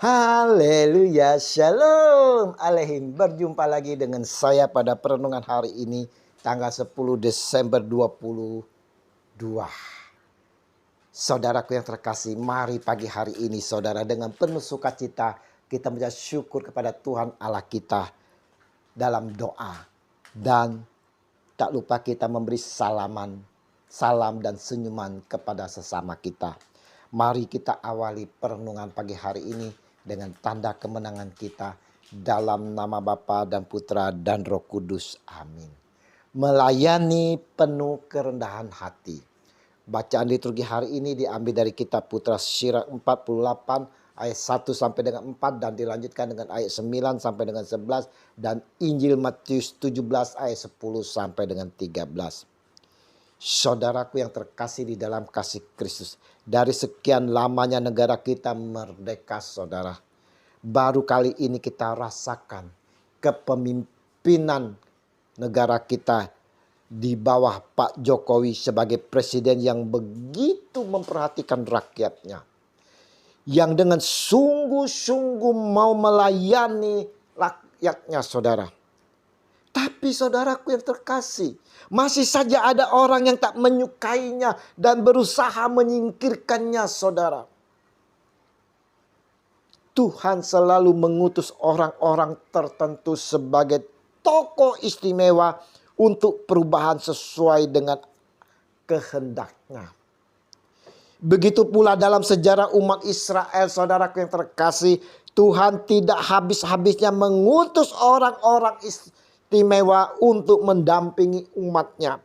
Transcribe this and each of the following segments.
Haleluya, shalom aleihim. Berjumpa lagi dengan saya pada perenungan hari ini, tanggal 10 Desember 2022. Saudaraku yang terkasih, mari pagi hari ini saudara dengan penuh sukacita kita mengucap syukur kepada Tuhan Allah kita dalam doa. Dan tak lupa kita memberi salam dan senyuman kepada sesama kita. Mari kita awali perenungan pagi hari ini dengan tanda kemenangan kita dalam nama Bapa dan Putra dan Roh Kudus. Amin. Melayani penuh kerendahan hati. Bacaan liturgi hari ini diambil dari kitab Putra Syirak 48 ayat 1 sampai dengan 4 dan dilanjutkan dengan ayat 9 sampai dengan 11 dan Injil Matius 17 ayat 10 sampai dengan 13. Saudaraku yang terkasih di dalam kasih Kristus, dari sekian lamanya negara kita merdeka saudara, baru kali ini kita rasakan kepemimpinan negara kita di bawah Pak Jokowi sebagai presiden yang begitu memperhatikan rakyatnya, yang dengan sungguh-sungguh mau melayani rakyatnya saudara. Tapi saudaraku yang terkasih, masih saja ada orang yang tak menyukainya dan berusaha menyingkirkannya saudara. Tuhan selalu mengutus orang-orang tertentu sebagai tokoh istimewa untuk perubahan sesuai dengan kehendaknya. Begitu pula dalam sejarah umat Israel saudaraku yang terkasih, Tuhan tidak habis-habisnya mengutus orang-orang istimewa untuk mendampingi umatnya.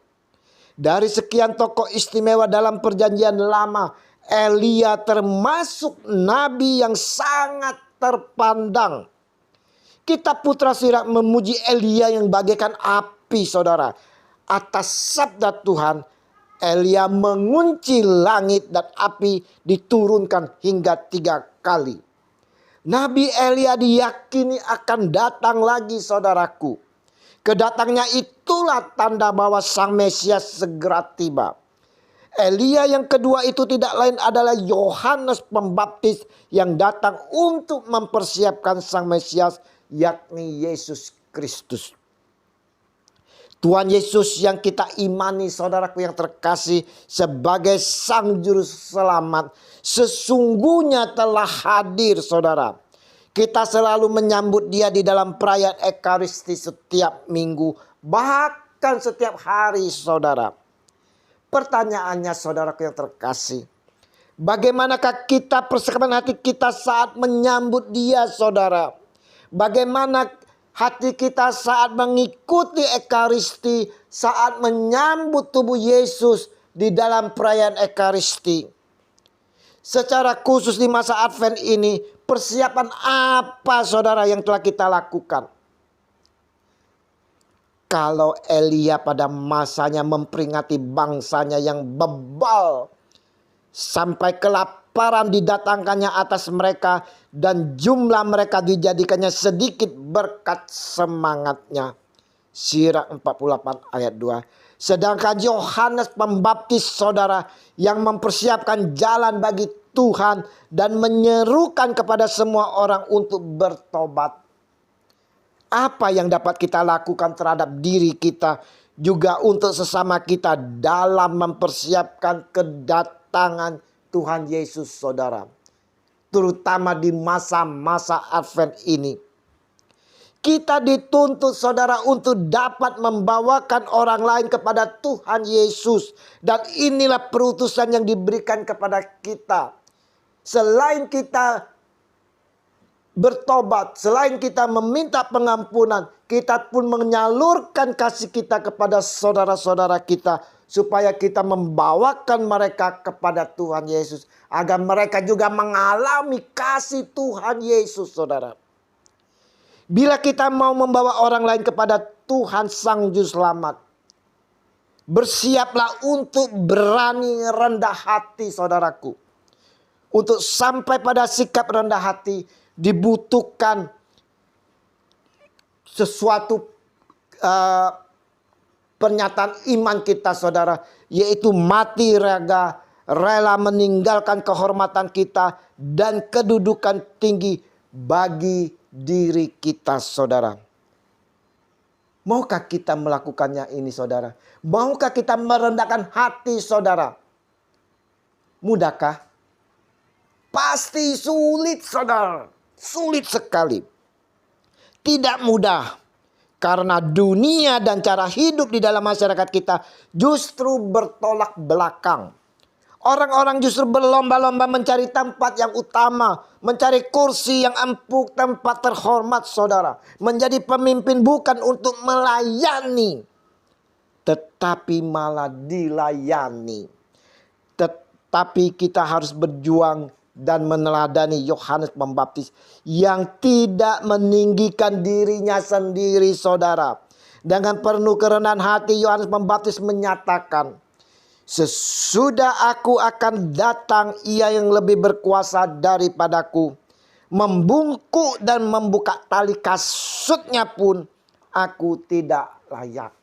Dari sekian tokoh istimewa dalam perjanjian lama, Elia termasuk nabi yang sangat terpandang. Kitab Putra Syirak memuji Elia yang bagaikan api saudara. Atas sabda Tuhan, Elia mengunci langit dan api diturunkan hingga 3 kali. Nabi Elia diyakini akan datang lagi saudaraku. Kedatangnya itulah tanda bahwa Sang Mesias segera tiba. Elia yang kedua itu tidak lain adalah Yohanes Pembaptis yang datang untuk mempersiapkan Sang Mesias, yakni Yesus Kristus. Tuhan Yesus yang kita imani saudaraku yang terkasih sebagai Sang Juru Selamat sesungguhnya telah hadir saudara. Kita selalu menyambut dia di dalam perayaan Ekaristi setiap minggu, bahkan setiap hari saudara. Pertanyaannya saudaraku yang terkasih, bagaimanakah kita persiapan hati kita saat menyambut dia saudara? Bagaimana hati kita saat mengikuti Ekaristi, saat menyambut tubuh Yesus di dalam perayaan Ekaristi? Secara khusus di masa Advent ini, persiapan apa saudara yang telah kita lakukan? Kalau Elia pada masanya memperingati bangsanya yang bebal, sampai kelaparan didatangkannya atas mereka dan jumlah mereka dijadikannya sedikit berkat semangatnya. Syirak 48 ayat 2. Sedangkan Yohanes Pembaptis saudara yang mempersiapkan jalan bagi Tuhan dan menyerukan kepada semua orang untuk bertobat. Apa yang dapat kita lakukan terhadap diri kita juga untuk sesama kita dalam mempersiapkan kedatangan Tuhan Yesus saudara. Terutama di masa-masa Advent ini. Kita dituntut saudara untuk dapat membawakan orang lain kepada Tuhan Yesus. Dan inilah perutusan yang diberikan kepada kita. Selain kita bertobat, selain kita meminta pengampunan, kita pun menyalurkan kasih kita kepada saudara-saudara kita. Supaya kita membawakan mereka kepada Tuhan Yesus. Agar mereka juga mengalami kasih Tuhan Yesus saudara. Bila kita mau membawa orang lain kepada Tuhan Sang Juru Selamat, bersiaplah untuk berani rendah hati saudaraku. Untuk sampai pada sikap rendah hati dibutuhkan sesuatu pernyataan iman kita saudara. Yaitu mati rela meninggalkan kehormatan kita dan kedudukan tinggi bagi diri kita, saudara. Maukah kita melakukannya ini, saudara? Maukah kita merendahkan hati, saudara? Mudahkah? Pasti sulit, saudara. Sulit sekali. Tidak mudah. Karena dunia dan cara hidup di dalam masyarakat kita justru bertolak belakang. Orang-orang justru berlomba-lomba mencari tempat yang utama. Mencari kursi yang empuk, tempat terhormat, saudara. Menjadi pemimpin bukan untuk melayani, tetapi malah dilayani. Tetapi kita harus berjuang dan meneladani Yohanes Pembaptis yang tidak meninggikan dirinya sendiri, saudara. Dengan penuh kerendahan hati Yohanes Pembaptis menyatakan, sesudah aku akan datang, ia yang lebih berkuasa daripadaku. Membungkuk dan membuka tali kasutnya pun aku tidak layak.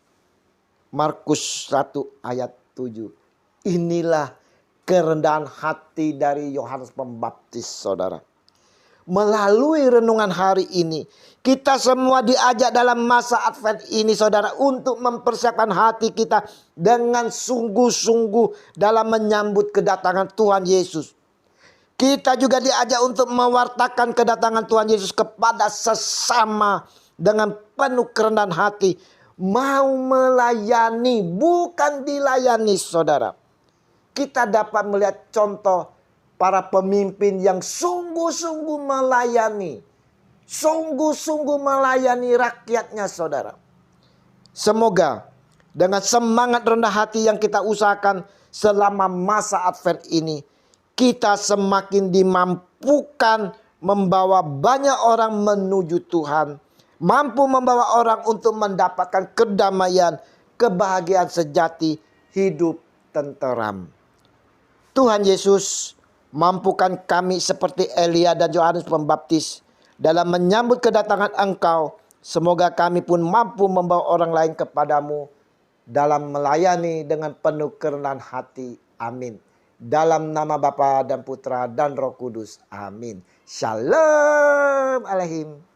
Markus 1 ayat 7. Inilah kerendahan hati dari Yohanes Pembaptis, saudara. Melalui renungan hari ini, kita semua diajak dalam masa Advent ini, saudara, untuk mempersiapkan hati kita dengan sungguh-sungguh dalam menyambut kedatangan Tuhan Yesus. Kita juga diajak untuk mewartakan kedatangan Tuhan Yesus kepada sesama dengan penuh kerendahan hati. Mau melayani, bukan dilayani, saudara. Kita dapat melihat contoh para pemimpin yang sungguh-sungguh melayani. Sungguh-sungguh melayani rakyatnya, saudara. Semoga dengan semangat rendah hati yang kita usahakan selama masa Advent ini, kita semakin dimampukan membawa banyak orang menuju Tuhan. Mampu membawa orang untuk mendapatkan kedamaian, kebahagiaan sejati, hidup tenteram. Tuhan Yesus, mampukan kami seperti Elia dan Yohanes Pembaptis dalam menyambut kedatangan Engkau. Semoga kami pun mampu membawa orang lain kepadamu dalam melayani dengan penuh kerendahan hati. Amin. Dalam nama Bapa dan Putra dan Roh Kudus. Amin. Shalom Alehim.